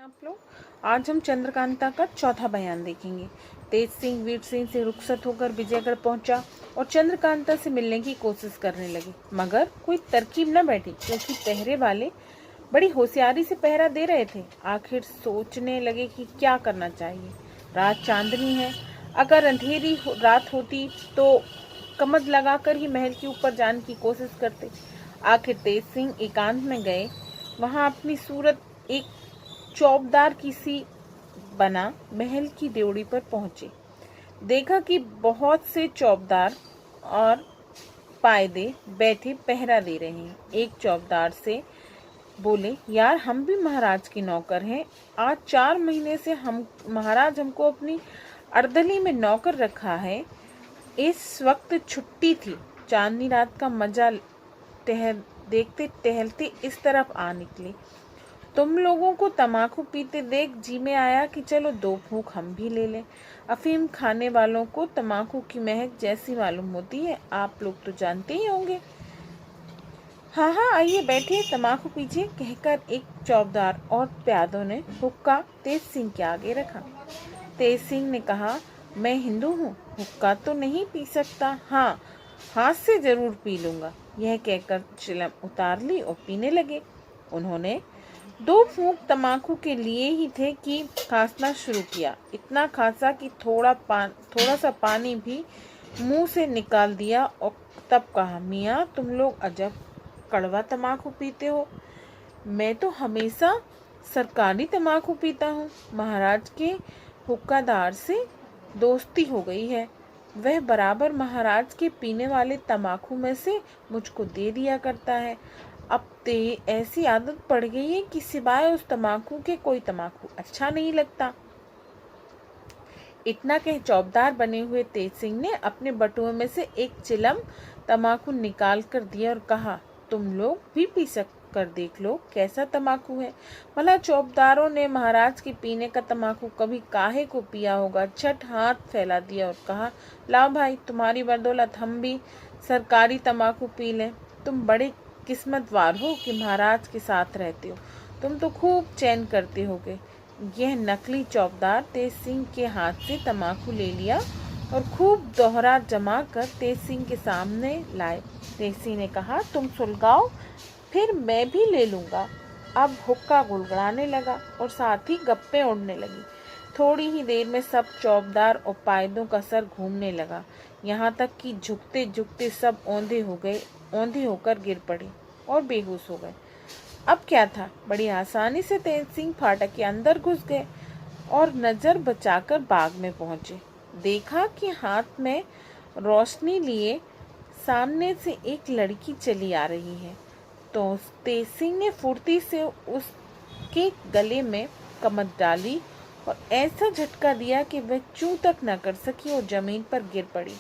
आप लोग। आज हम चंद्रकांता का चौथा बयान देखेंगे। तेज सिंह वीर सिंह से रुखसत होकर विजयगढ़ पहुंचा और चंद्रकांता से मिलने की कोशिश करने लगे, मगर कोई तरकीब न बैठी क्योंकि पहरे वाले बड़ी होशियारी से पहरा दे रहे थे। आखिर सोचने लगे कि क्या करना चाहिए। रात चांदनी है, अगर अंधेरी रात होती तो कमर लगाकर ही महल के ऊपर जाने की कोशिश करते। आखिर तेज सिंह एकांत में गए। वहां अपनी सूरत एक चौबदार की सी बना महल की ड्योढ़ी पर पहुंचे। देखा कि बहुत से चौबदार और पायदे बैठे पहरा दे रहे हैं। एक चौबदार से बोले, यार हम भी महाराज के नौकर हैं। आज 4 महीने से हम महाराज हमको अपनी अर्दली में नौकर रखा है। इस वक्त छुट्टी थी, चांदनी रात का मजा देखते टहलते इस तरफ आ निकले। तुम लोगों को तमाकू पीते देख जी में आया कि चलो 2 फूंक हम भी ले लें। अफीम खाने वालों को तमाकू की महक जैसी मालूम होती है, आप लोग तो जानते ही होंगे। हाँ हाँ, आइए बैठिए, तमाकू पीजिए, कहकर एक चौबदार और प्यादों ने हुक्का तेज सिंह के आगे रखा। तेज सिंह ने कहा, मैं हिंदू हूँ, हुक्का तो नहीं पी सकता, हाँ हाथ से जरूर पी लूंगा। यह कहकर चिलम उतार ली और पीने लगे। उन्होंने 2 फूंक तमाकू के लिए ही थे कि खांसना शुरू किया। इतना खांसा कि थोड़ा सा पानी भी मुंह से निकाल दिया और तब कहा, मियाँ तुम लोग अजब कड़वा तमाकू पीते हो। मैं तो हमेशा सरकारी तमाकू पीता हूँ। महाराज के हुक्कादार से दोस्ती हो गई है, वह बराबर महाराज के पीने वाले तमाकू में से मुझको दे दिया करता है। अब ऐसी आदत पड़ गई है कि सिवाय उस तमाकू के कोई तमाकू अच्छा नहीं लगता। इतना कह चौबदार बने हुए तेज सिंह ने अपने बटुए में से एक चिलम तमाकू निकाल कर दिया और कहा, तुम लोग भी पी कर देख लो कैसा तमाकू है। भला चौबदारों ने महाराज के पीने का तमाकू कभी काहे को पिया होगा। छठ हाथ फैला दिया और कहा, लाओ भाई, तुम्हारी बदौलत हम भी सरकारी तमाकू पी लें। तुम बड़े किस्मतवार हो कि महाराज के साथ रहते हो, तुम तो खूब चैन करते होगे। यह नकली चौबदार तेज सिंह के हाथ से तमाकू ले लिया और खूब दोहरा जमा कर तेज सिंह के सामने लाए। तेज सिंह ने कहा, तुम सुलगाओ, फिर मैं भी ले लूंगा। अब हुक्का गुड़गुड़ाने लगा और साथ ही गप्पे उड़ने लगी। थोड़ी ही देर में सब चौबदार और पायदों का सर घूमने लगा, यहाँ तक कि झुकते झुकते सब औंधे होकर गिर पड़े और बेहोश हो गए। अब क्या था, बड़ी आसानी से तेज सिंह फाटक के अंदर घुस गए और नजर बचाकर बाग में पहुंचे। देखा कि हाथ में रोशनी लिए सामने से एक लड़की चली आ रही है, तो तेज सिंह ने फुर्ती से उसके गले में कमर डाली और ऐसा झटका दिया कि वह चूं तक न कर सकी और जमीन पर गिर पड़ी।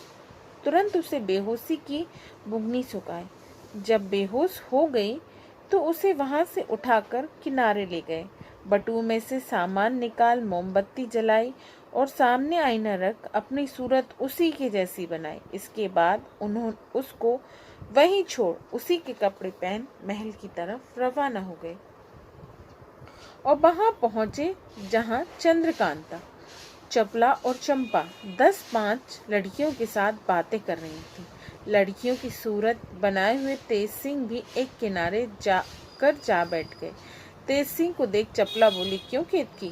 तुरंत उसे बेहोशी की बुगनी सुखाई। जब बेहोश हो गई तो उसे वहां से उठाकर किनारे ले गए। बटुए में से सामान निकाल मोमबत्ती जलाई और सामने आईना रख अपनी सूरत उसी के जैसी बनाई। इसके बाद उन्होंने उसको वहीं छोड़ उसी के कपड़े पहन महल की तरफ रवाना हो गए और वहां पहुंचे जहां चंद्रकांता, चपला और चंपा 10-5 लड़कियों के साथ बातें कर रही थी। लड़कियों की सूरत बनाए हुए तेज सिंह भी एक किनारे जा बैठ गए। तेज सिंह को देख चपला बोली, क्यों केतकी,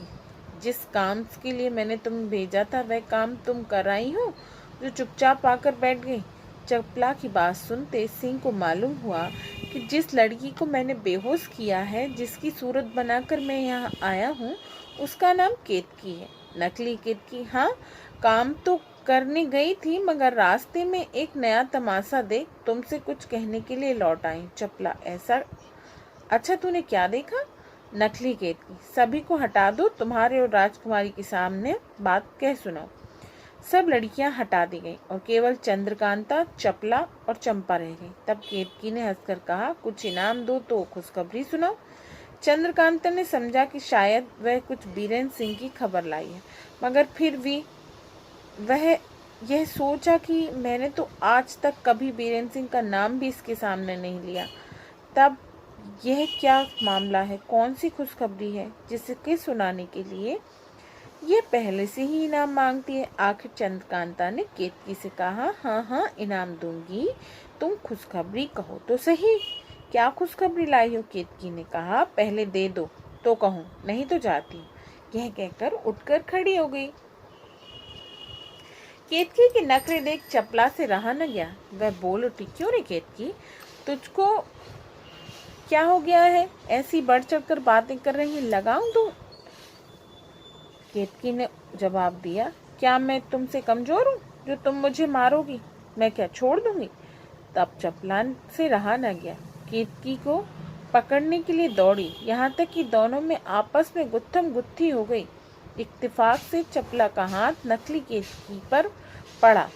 जिस काम के लिए मैंने तुम्हें भेजा था वह काम तुम कर आई हो जो चुपचाप आकर बैठ गई। चपला की बात सुन तेज सिंह को मालूम हुआ कि जिस लड़की को मैंने बेहोश किया है, जिसकी सूरत बनाकर मैं यहाँ आया हूँ, उसका नाम केतकी है। नकली केतकी, हाँ, काम तो करने गई थी मगर रास्ते में एक नया तमाशा देख तुमसे कुछ कहने के लिए लौट आई। चपला, ऐसा? अच्छा, तूने क्या देखा? नकली केतकी, सभी को हटा दो, तुम्हारे और राजकुमारी के सामने बात कह सुनाओ। सब लड़कियां हटा दी गईं और केवल चंद्रकांता, चपला और चंपा रह गई। तब केतकी ने हंसकर कहा, कुछ इनाम दो तो खुशखबरी सुनाओ। चंद्रकांता ने समझा कि शायद वह कुछ बीरेन्द्र सिंह की खबर लाई है, मगर फिर भी वह यह सोचा कि मैंने तो आज तक कभी बीरेन्द्र सिंह का नाम भी इसके सामने नहीं लिया। तब यह क्या मामला है? कौन सी खुशखबरी है जिसके सुनाने के लिए ये पहले से ही इनाम मांगती है? आखिर चंद्रकांता ने केतकी से कहा, हाँ हाँ इनाम दूंगी, तुम खुशखबरी कहो तो सही। क्या खुशखबरी लाई हो? केतकी ने कहा, पहले दे दो तो कहूँ, नहीं तो जाती हूँ। यह कहकर उठकर खड़ी हो गई। केतकी के नखरे देख चपला से रहा न गया। वह बोल उठी, क्यों रे केतकी, तुझको क्या हो गया है? ऐसी बढ़ चढ़कर बातें कर रही, लगाऊं तू? केतकी ने जवाब दिया, क्या मैं तुमसे कमजोर हूँ जो तुम मुझे मारोगी? मैं क्या छोड़ दूंगी? तब चपला से रहा न गया। केतकी को पकड़ने के लिए दौड़ी, यहाँ तक कि दोनों में आपस में गुत्थम गुत्थी हो गई। इत्तेफाक से चपला का हाथ नकली केतकी पर पड़ा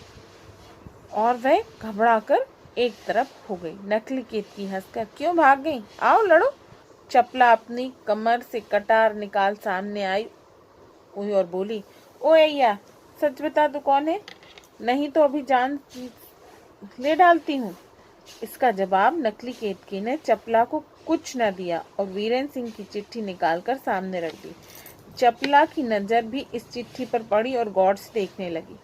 और वह घबराकर एक तरफ हो गई। नकली केतकी हंसकर, क्यों भाग गई? आओ लड़ो। चपला अपनी कमर से कटार निकाल सामने आई हुई और बोली, ओ अय्या, सच बता तू कौन है, नहीं तो अभी जान ले डालती हूँ। इसका जवाब नकली केतकी ने चपला को कुछ न दिया और वीरेंद्र सिंह की चिट्ठी निकालकर सामने रख दी। चपला की नजर भी इस चिट्ठी पर पड़ी और गौर से देखने लगी।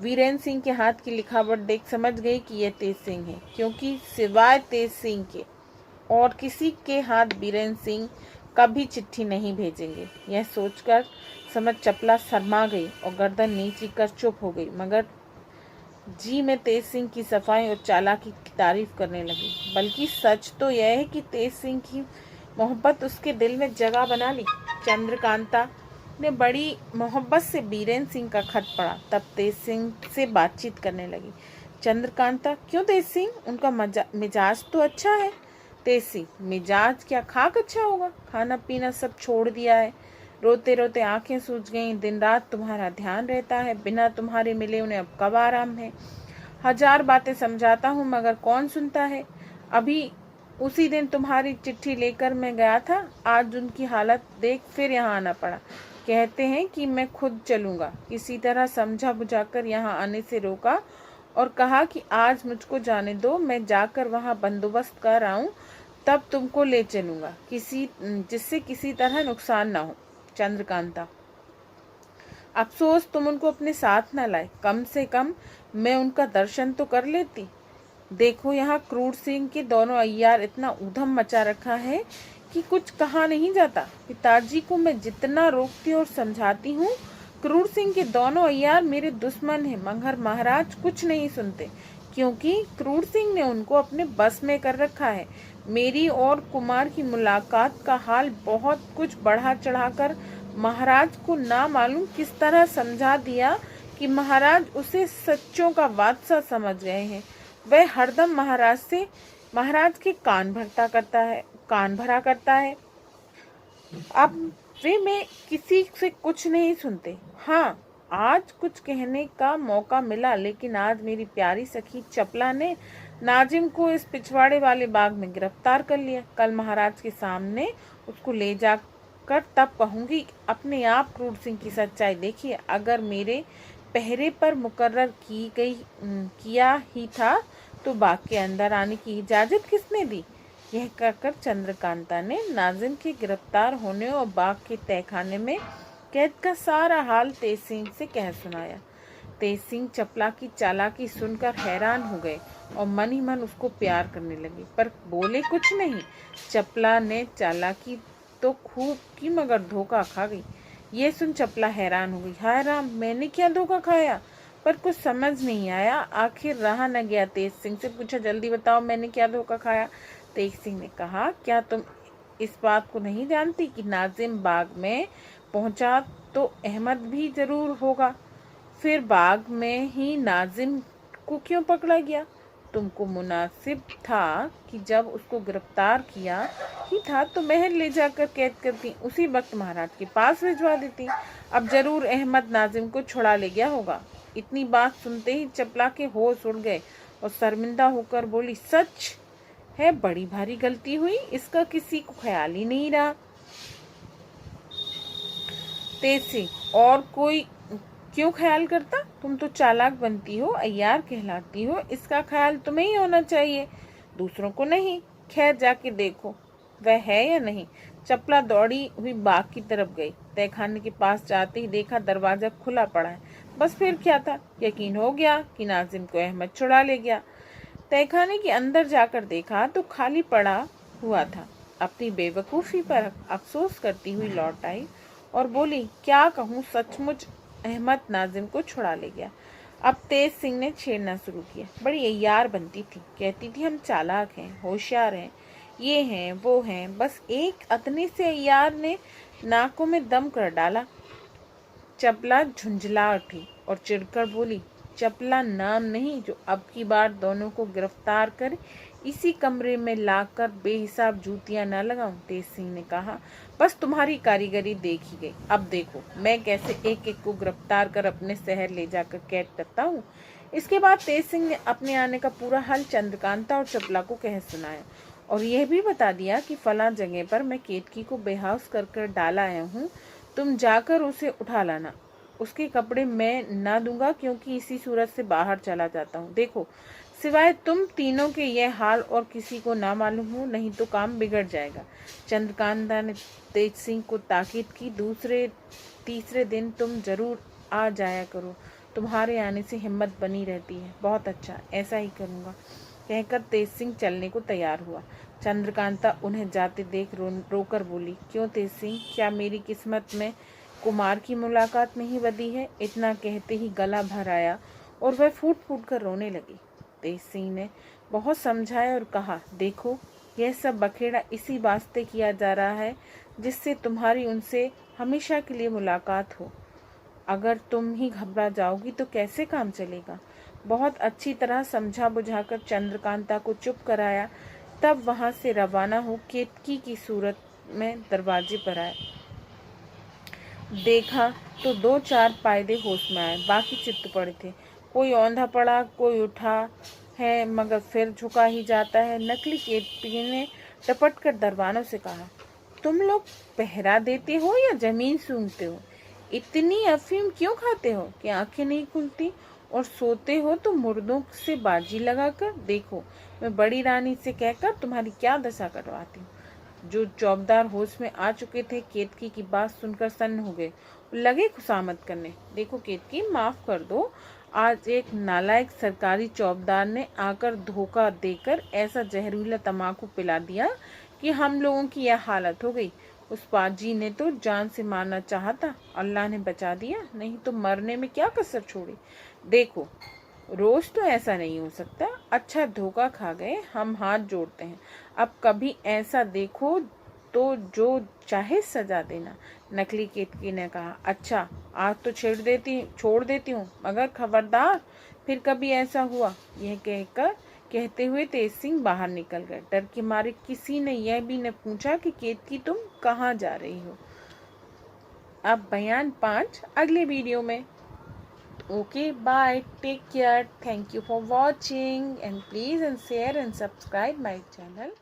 वीरेंद्र सिंह के हाथ की लिखावट देख समझ गई कि यह तेज सिंह है, क्योंकि सिवाय तेज सिंह के और किसी के हाथ वीरेंद्र सिंह कभी चिट्ठी नहीं भेजेंगे। यह सोचकर समझ चपला शर्मा गई और गर्दन नीची कर चुप हो गई, मगर जी में तेज सिंह की सफाई और चालाकी की तारीफ करने लगी। बल्कि सच तो यह है कि तेज सिंह की मोहब्बत उसके दिल में जगह बना ली। चंद्रकांता ने बड़ी मोहब्बत से बीरेन सिंह का खत पढ़ा, तब तेज सिंह से बातचीत करने लगी। चंद्रकांता, क्यों तेज सिंह, उनका मिजाज तो अच्छा है। तेज सिंह, मिजाज क्या, खाक अच्छा होगा, खाना पीना सब छोड़ दिया है, रोते रोते आंखें सूज गईं, दिन रात तुम्हारा ध्यान रहता है, बिना तुम्हारे मिले उन्हें अब कब आराम है। हजार बातें समझाता हूँ मगर कौन सुनता है। अभी उसी दिन तुम्हारी चिट्ठी लेकर मैं गया था, आज उनकी हालत देख फिर यहाँ आना पड़ा। कहते हैं कि मैं खुद चलूंगा, किसी तरह समझा बुझाकर यहाँ आने से रोका और कहा कि आज मुझको जाने दो, मैं जाकर वहाँ बंदोबस्त कर आऊं, तब तुमको ले चलूंगा, जिससे किसी तरह नुकसान ना हो। चंद्रकांता, अफसोस तुम उनको अपने साथ न लाए, कम से कम मैं उनका दर्शन तो कर लेती। देखो यहाँ क्रूर सिंह के दोनों अय्यार इतना ऊधम मचा रखा है कि कुछ कहा नहीं जाता। पिताजी को मैं जितना रोकती और समझाती हूँ, क्रूर सिंह के दोनों अय्यार मेरे दुश्मन हैं, मगर महाराज कुछ नहीं सुनते, क्योंकि क्रूर सिंह ने उनको अपने बस में कर रखा है। मेरी और कुमार की मुलाकात का हाल बहुत कुछ बढ़ा चढ़ाकर महाराज को ना मालूम किस तरह समझा दिया कि महाराज उसे सच्चों का बादशाह समझ गए हैं। वह हरदम महाराज के कान भरा करता है। अब वे में किसी से कुछ नहीं सुनते। हाँ, आज कुछ कहने का मौका मिला, लेकिन आज मेरी प्यारी सखी चपला ने नाजिम को इस पिछवाड़े वाले बाग में गिरफ्तार कर लिया। कल महाराज के सामने उसको ले जाकर तब कहूंगी, अपने आप क्रूर सिंह की सच्चाई देखिए। अगर मेरे पहरे पर मुकर्रर किया ही था तो बाग के अंदर आने की इजाजत किसने दी? यह कहकर चंद्रकांता ने नाजिम के गिरफ्तार होने और बाग के तहखाने में कैद का सारा हाल तेज सिंह से कह सुनाया। तेज सिंह चपला की चालाकी सुनकर हैरान हो गए और मन ही मन उसको प्यार करने लगे, पर बोले कुछ नहीं। चपला ने चालाकी तो खूब की मगर धोखा खा गई। ये सुन चपला हैरान हो गई, हाय राम, मैंने क्या धोखा खाया? पर कुछ समझ नहीं आया। आखिर रहा न गया, तेज सिंह से पूछा, जल्दी बताओ मैंने क्या धोखा खाया? तेज सिंह ने कहा, क्या तुम इस बात को नहीं जानती कि नाजिम बाग में पहुंचा तो अहमद भी जरूर होगा? फिर बाग में ही नाजिम को क्यों पकड़ा गया? तुमको मुनासिब था कि जब उसको गिरफ्तार किया ही था तो महल ले जाकर कैद करती, उसी वक्त महाराज के पास भिजवा देती। अब जरूर अहमद नाजिम को छुड़ा ले गया होगा। इतनी बात सुनते ही चपला के होश उड़ गए और शर्मिंदा होकर बोली, सच है बड़ी भारी गलती हुई, इसका किसी को ख्याल ही नहीं रहा। तेज सिंह, और कोई क्यों ख्याल करता? तुम तो चालाक बनती हो, अय्यार कहलाती हो, इसका ख्याल तुम्हें ही होना चाहिए, दूसरों को नहीं। खैर जाके देखो, वह है या नहीं। चपला दौड़ी हुई बाग की तरफ गई। तहखाने के पास जाते ही देखा दरवाजा खुला पड़ा है। बस फिर क्या था, यकीन हो गया कि नाजिम को अहमद छुड़ा ले गया। तहखाने के अंदर जाकर देखा तो खाली पड़ा हुआ था। अपनी बेवकूफ़ी पर अफसोस करती हुई लौट आई और बोली, क्या कहूँ, सचमुच अहमद नाजिम को छुड़ा ले गया। अब तेज सिंह ने छेड़ना शुरू किया। बड़ी अय्यार बनती थी, कहती थी हम चालाक हैं, होशियार हैं, ये हैं वो हैं। बस एक अतने से अय्यार ने नाकों में दम कर डाला। चपला झुंझला उठी और चिढ़कर बोली, चपला नाम नहीं जो अब की बार दोनों को गिरफ्तार कर इसी कमरे में लाकर बेहिसाब जूतियां न लगाऊं। तेज सिंह ने कहा, बस तुम्हारी कारीगरी देखी गई, अब देखो मैं कैसे एक एक को गिरफ्तार कर अपने शहर ले जाकर कैद करता हूँ। इसके बाद तेज सिंह ने अपने आने का पूरा हाल चंद्रकांता और चपला को कह सुनाया और यह भी बता दिया कि फला जगह पर मैं केतकी को बेहोश कर डाला आया हूँ, तुम जाकर उसे उठा लाना। उसके कपड़े मैं ना दूंगा क्योंकि इसी सूरत से बाहर चला जाता हूँ। देखो, सिवाय तुम तीनों के यह हाल और किसी को ना मालूम हो, नहीं तो काम बिगड़ जाएगा। चंद्रकांता ने तेज सिंह को ताकीद की, दूसरे तीसरे दिन तुम जरूर आ जाया करो, तुम्हारे आने से हिम्मत बनी रहती है। बहुत अच्छा, ऐसा ही करूँगा, कहकर तेज सिंह चलने को तैयार हुआ। चंद्रकांता उन्हें जाते देख रोकर बोली, क्यों तेज सिंह, क्या मेरी किस्मत में कुमार की मुलाकात नहीं बदी है। इतना कहते ही गला भर आया और वह फूट फूट कर रोने लगी। तेज सिंह ने बहुत समझाया और कहा, देखो यह सब बखेड़ा इसी वास्ते किया जा रहा है जिससे तुम्हारी उनसे हमेशा के लिए मुलाकात हो। अगर तुम ही घबरा जाओगी तो कैसे काम चलेगा। बहुत अच्छी तरह समझा बुझाकर चंद्रकांता को चुप कराया, तब वहां से रवाना हो केतकी की सूरत में दरवाजे पर आए। देखा तो दो चार पायदे होश में आए, बाकी चित्त पड़े थे। कोई औंधा पड़ा, कोई उठा है मगर फिर झुका ही जाता है। नकली केतकी ने टपट कर दरबानों से कहा, तुम लोग पहरा देते हो या जमीन सूंघते हो। इतनी अफीम क्यों खाते हो कि आंखें नहीं खुलती, और सोते हो तो मुर्दों से बाजी लगाकर। देखो मैं बड़ी रानी से कहकर तुम्हारी क्या दशा करवाती हूँ। जो चौबदार होश में आ चुके थे केतकी की बात सुनकर सन्न हो गए, लगे खुशामद करने। देखो केतकी, माफ कर दो, आज एक नालायक सरकारी चौबदार ने आकर धोखा देकर ऐसा जहरीला तमाकू पिला दिया कि हम लोगों की यह हालत हो गई। उस पाजी ने तो जान से मारना चाहा था, अल्लाह ने बचा दिया, नहीं तो मरने में क्या कसर छोड़ी। देखो रोज तो ऐसा नहीं हो सकता। अच्छा धोखा खा गए, हम हाथ जोड़ते हैं। अब कभी ऐसा देखो तो जो चाहे सजा देना। नकली केतकी ने कहा, अच्छा आज तो छोड़ देती हूँ, मगर खबरदार फिर कभी ऐसा हुआ। यह कहते हुए तेज सिंह बाहर निकल गए। डर के मारे किसी ने यह भी न पूछा कि केतकी तुम कहाँ जा रही हो। अब बयान 5 अगले वीडियो में। Okay, bye, take care, thank you for watching, and please and share and subscribe my channel.